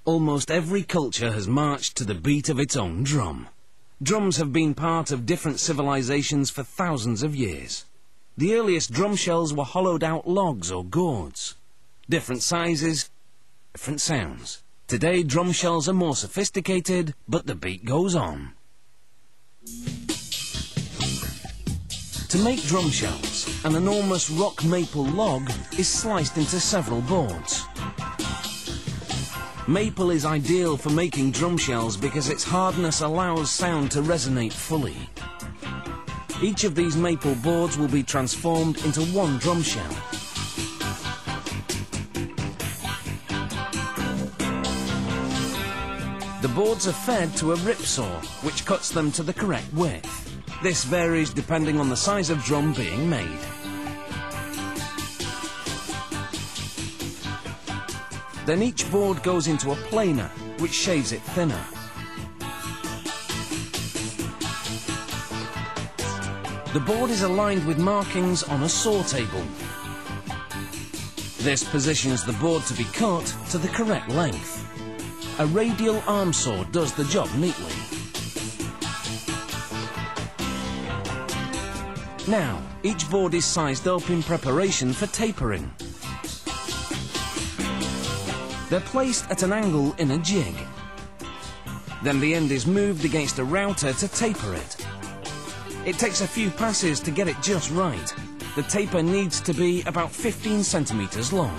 Almost every culture has marched to the beat of its own drum. Drums have been part of different civilizations for thousands of years. The earliest drum shells were hollowed out logs or gourds. Different sizes, different sounds. Today drum shells are more sophisticated, but the beat goes on. To make drum shells, an enormous rock maple log is sliced into several boards. Maple is ideal for making drum shells because its hardness allows sound to resonate fully. Each of these maple boards will be transformed into one drum shell. The boards are fed to a rip saw, which cuts them to the correct width. This varies depending on the size of drum being made. Then each board goes into a planer, which shaves it thinner. The board is aligned with markings on a saw table. This positions the board to be cut to the correct length. A radial arm saw does the job neatly. Now, each board is sized up in preparation for tapering. They're placed at an angle in a jig. Then the end is moved against a router to taper it. It takes a few passes to get it just right. The taper needs to be about 15 centimeters long.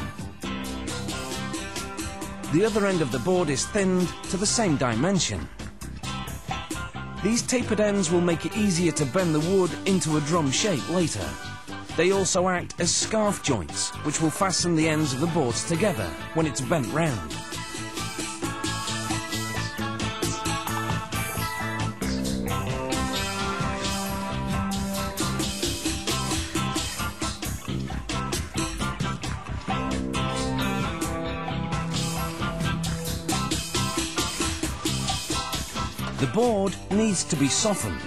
The other end of the board is thinned to the same dimension. These tapered ends will make it easier to bend the wood into a drum shape later. They also act as scarf joints, which will fasten the ends of the boards together when it's bent round. The board needs to be softened,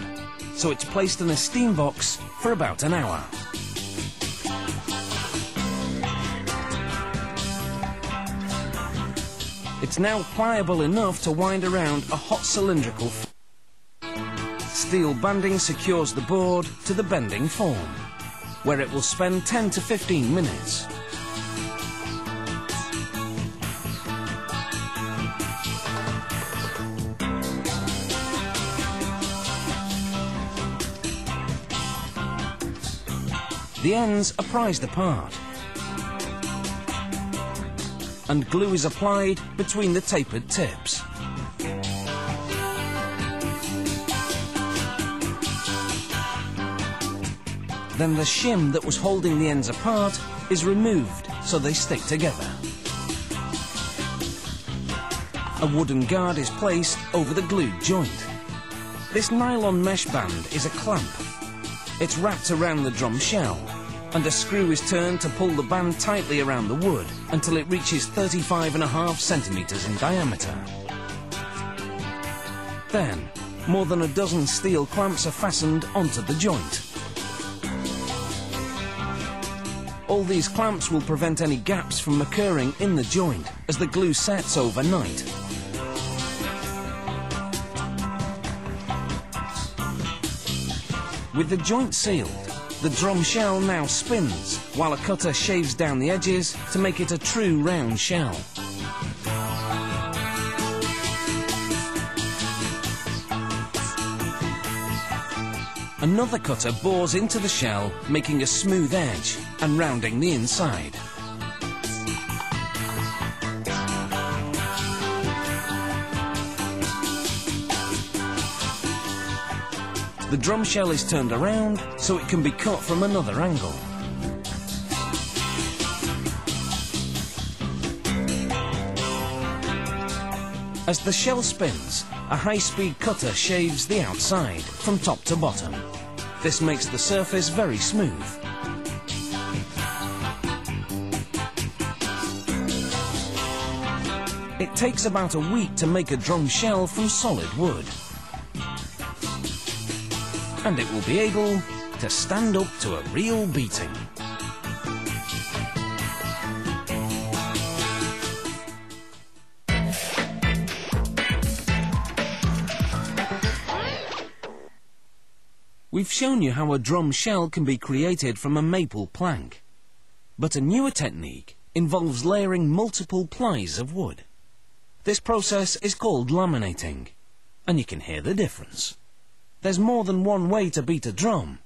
so it's placed in a steam box for about an hour. It's now pliable enough to wind around a hot cylindrical steel banding secures the board to the bending form, where it will spend 10 to 15 minutes. The ends are prized apart, and glue is applied between the tapered tips. Then the shim that was holding the ends apart is removed so they stick together. A wooden guard is placed over the glued joint. This nylon mesh band is a clamp. It's wrapped around the drum shell, and a screw is turned to pull the band tightly around the wood until it reaches 35.5 centimeters in diameter. Then, more than a dozen steel clamps are fastened onto the joint. All these clamps will prevent any gaps from occurring in the joint as the glue sets overnight. With the joint sealed, the drum shell now spins, while a cutter shaves down the edges to make it a true round shell. Another cutter bores into the shell, making a smooth edge and rounding the inside. The drum shell is turned around so it can be cut from another angle. As the shell spins, a high-speed cutter shaves the outside from top to bottom. This makes the surface very smooth. It takes about a week to make a drum shell from solid wood. And it will be able to stand up to a real beating. We've shown you how a drum shell can be created from a maple plank. But a newer technique involves layering multiple plies of wood. This process is called laminating, and you can hear the difference. There's more than one way to beat a drum,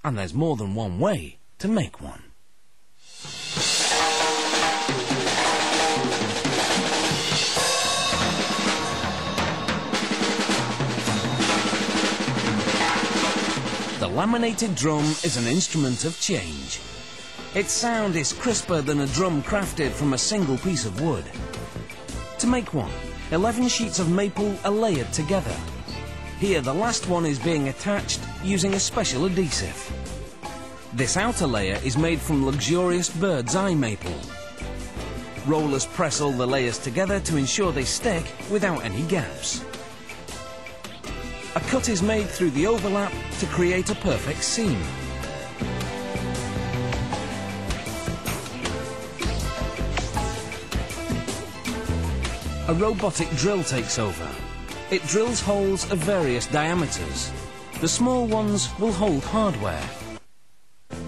and there's more than one way to make one. The laminated drum is an instrument of change. Its sound is crisper than a drum crafted from a single piece of wood. To make one, 11 sheets of maple are layered together. Here the last one is being attached using a special adhesive. This outer layer is made from luxurious bird's eye maple. Rollers press all the layers together to ensure they stick without any gaps. A cut is made through the overlap to create a perfect seam. A robotic drill takes over. It drills holes of various diameters. The small ones will hold hardware.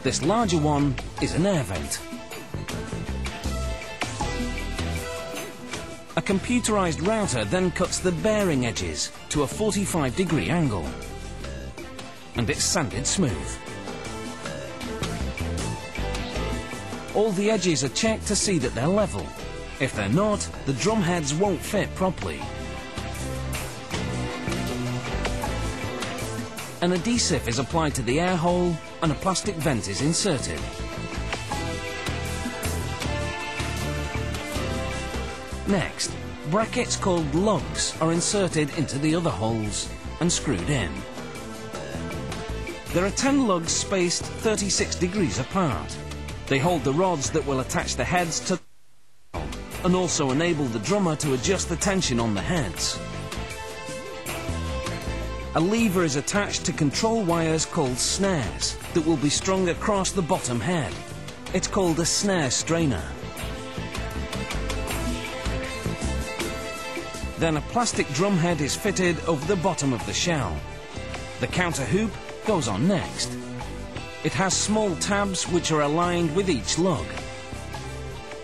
This larger one is an air vent. A computerized router then cuts the bearing edges to a 45-degree angle, and it's sanded smooth. All the edges are checked to see that they're level. If they're not, the drum heads won't fit properly. An adhesive is applied to the air hole and a plastic vent is inserted. Next, brackets called lugs are inserted into the other holes and screwed in. There are 10 lugs spaced 36 degrees apart. They hold the rods that will attach the heads to and also enable the drummer to adjust the tension on the heads. A lever is attached to control wires called snares that will be strung across the bottom head. It's called a snare strainer. Then a plastic drum head is fitted over the bottom of the shell. The counter hoop goes on next. It has small tabs which are aligned with each lug.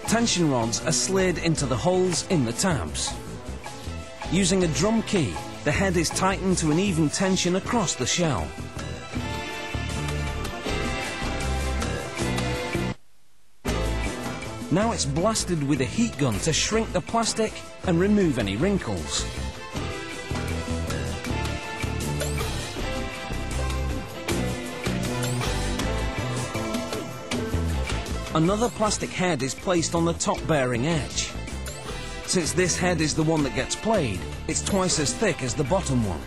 Tension rods are slid into the holes in the tabs. Using a drum key, the head is tightened to an even tension across the shell. Now it's blasted with a heat gun to shrink the plastic and remove any wrinkles. Another plastic head is placed on the top bearing edge. Since this head is the one that gets played, it's twice as thick as the bottom one.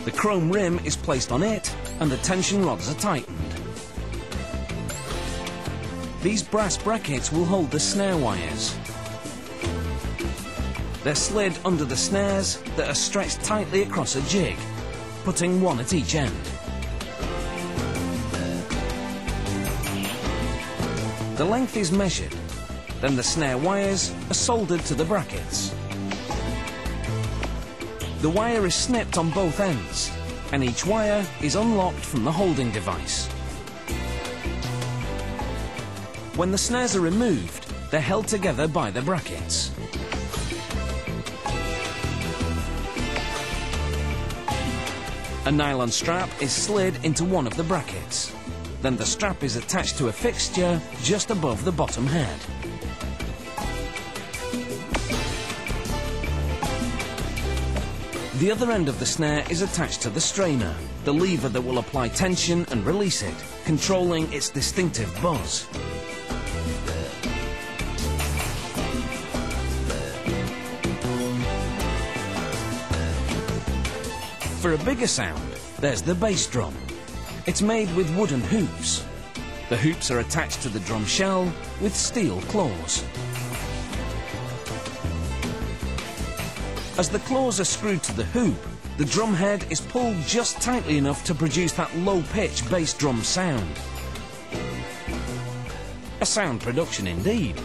The chrome rim is placed on it and the tension rods are tightened. These brass brackets will hold the snare wires. They're slid under the snares that are stretched tightly across a jig, putting one at each end. The length is measured, then the snare wires are soldered to the brackets. The wire is snipped on both ends, and each wire is unlocked from the holding device. When the snares are removed, they're held together by the brackets. A nylon strap is slid into one of the brackets. Then the strap is attached to a fixture just above the bottom head. The other end of the snare is attached to the strainer, the lever that will apply tension and release it, controlling its distinctive buzz. For a bigger sound, there's the bass drum. It's made with wooden hoops. The hoops are attached to the drum shell with steel claws. As the claws are screwed to the hoop, the drum head is pulled just tightly enough to produce that low-pitch bass drum sound. A sound production indeed.